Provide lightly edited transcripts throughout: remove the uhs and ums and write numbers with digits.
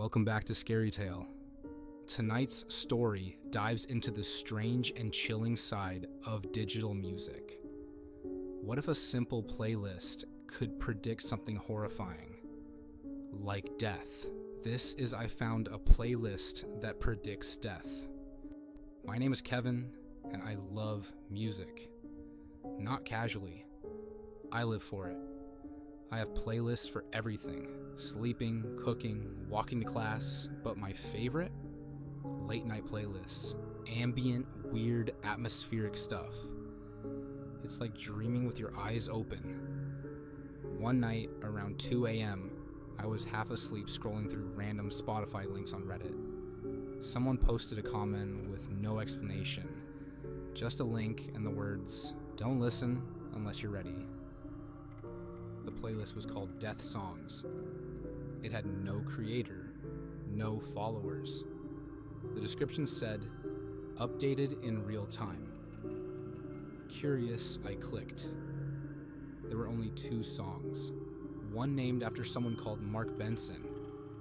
Welcome back to ScaryTale. Tonight's story dives into the strange and chilling side of digital music. What if a simple playlist could predict something horrifying? Like death. This is I found a playlist that predicts death. My name is Kevin, and I love music. Not casually. I live for it. I have playlists for everything. Sleeping, cooking, walking to class, but my favorite? Late night playlists. Ambient, weird, atmospheric stuff. It's like dreaming with your eyes open. One night, around 2 a.m., I was half asleep scrolling through random Spotify links on Reddit. Someone posted a comment with no explanation. Just a link and the words, "Don't listen unless you're ready." The playlist was called Death Songs. It had no creator, no followers. The description said, "Updated in real time." Curious, I clicked. There were only 2 songs, one named after someone called Mark Benson,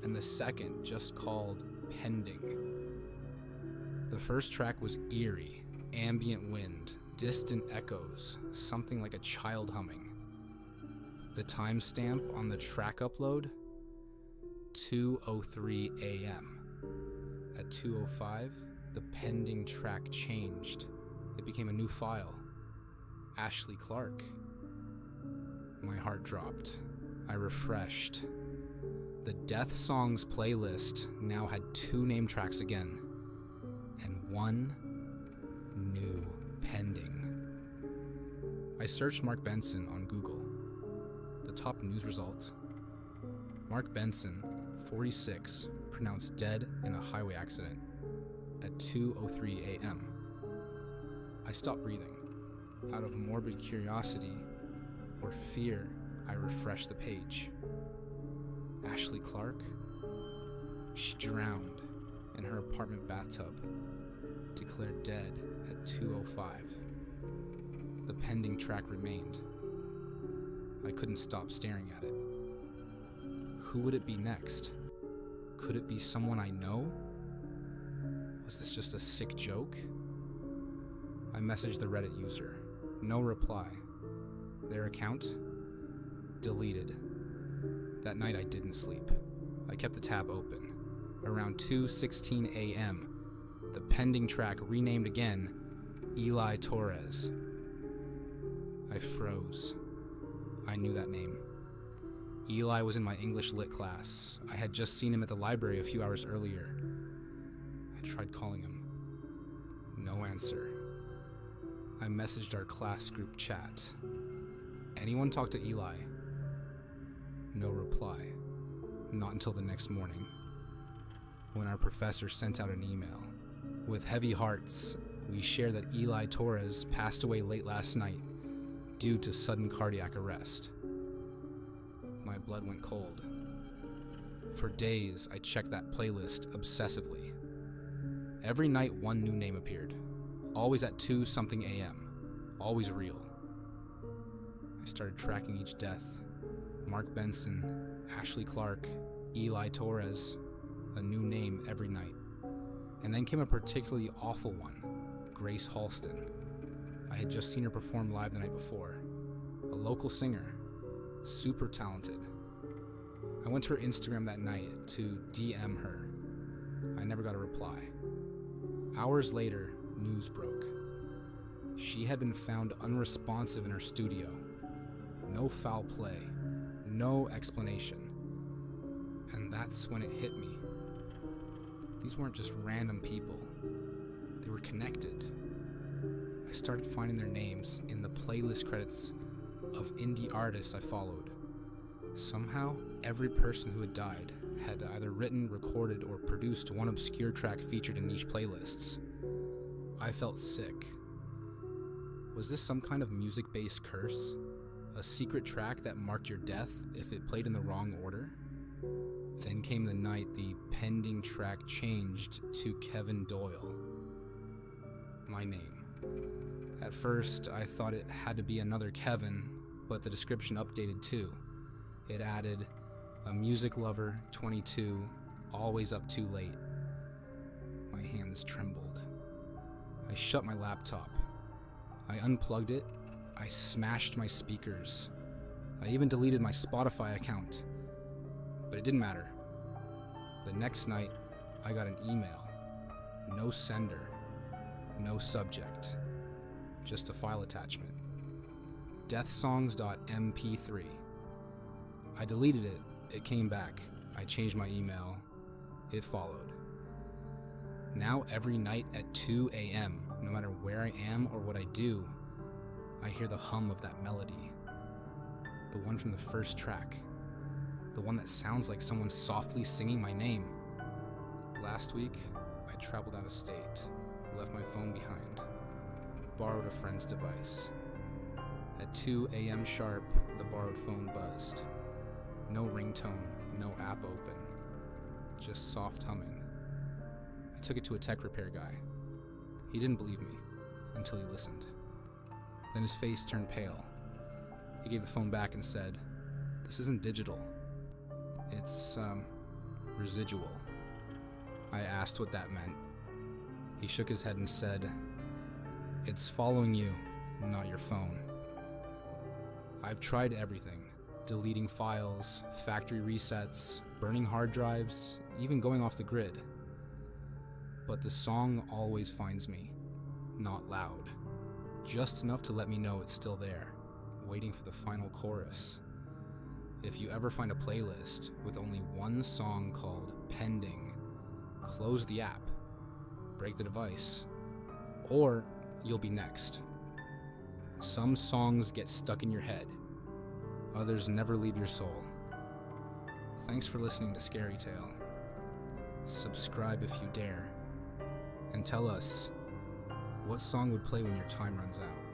and the second just called Pending. The first track was eerie, ambient wind, distant echoes, something like a child humming. The timestamp on the track upload, 2:03 a.m. At 2:05, the pending track changed. It became a new file. Ashley Clark. My heart dropped. I refreshed. The Death Songs playlist now had 2 name tracks again, and 1 new pending. I searched Mark Benson on Google. The top news result: Mark Benson, 46, pronounced dead in a highway accident at 2:03 a.m. I stopped breathing. Out of morbid curiosity or fear, I refreshed the page. Ashley Clark? She drowned in her apartment bathtub, declared dead at 2:05. The pending track remained. I couldn't stop staring at it. Who would it be next? Could it be someone I know? Was this just a sick joke? I messaged the Reddit user. No reply. Their account? Deleted. That night I didn't sleep. I kept the tab open. Around 2:16 a.m., the pending track renamed again, Eli Torres. I froze. I knew that name. Eli was in my English lit class. I had just seen him at the library a few hours earlier. I tried calling him. No answer. I messaged our class group chat. Anyone talk to Eli? No reply. Not until the next morning, when our professor sent out an email. With heavy hearts, we shared that Eli Torres passed away late last night due to sudden cardiac arrest. My blood went cold. For days, I checked that playlist obsessively. Every night, one new name appeared. Always at 2-something a.m. Always real. I started tracking each death. Mark Benson, Ashley Clark, Eli Torres. A new name every night. And then came a particularly awful one, Grace Halston. I had just seen her perform live the night before. A local singer. Super talented. I went to her Instagram that night to DM her. I never got a reply. Hours later, news broke. She had been found unresponsive in her studio. No foul play. No explanation. And that's when it hit me. These weren't just random people. They were connected. I started finding their names in the playlist credits of indie artists I followed. Somehow, every person who had died had either written, recorded, or produced one obscure track featured in niche playlists. I felt sick. Was this some kind of music-based curse? A secret track that marked your death if it played in the wrong order? Then came the night the pending track changed to Kevin Doyle. My name. At first, I thought it had to be another Kevin, but the description updated too. It added, a music lover, 22, always up too late. My hands trembled. I shut my laptop. I unplugged it. I smashed my speakers. I even deleted my Spotify account. But it didn't matter. The next night, I got an email. No sender. No subject. Just a file attachment. deathsongs.mp3. I deleted it. It came back. I changed my email. It followed. Now every night at 2 a.m., no matter where I am or what I do, I hear the hum of that melody. The one from the first track. The one that sounds like someone softly singing my name. Last week, I traveled out of state, left my phone behind, borrowed a friend's device. At 2 a.m. sharp, the borrowed phone buzzed. No ringtone, no app open, just soft humming. I took it to a tech repair guy. He didn't believe me until he listened. Then his face turned pale. He gave the phone back and said, "This isn't digital. It's, residual." I asked what that meant. He shook his head and said, "It's following you, not your phone." I've tried everything. Deleting files, factory resets, burning hard drives, even going off the grid. But the song always finds me, not loud. Just enough to let me know it's still there, waiting for the final chorus. If you ever find a playlist with only one song called Pending, close the app, break the device, or you'll be next. Some songs get stuck in your head. Others never leave your soul. Thanks for listening to ScaryTale. Subscribe if you dare. And tell us, what song would play when your time runs out?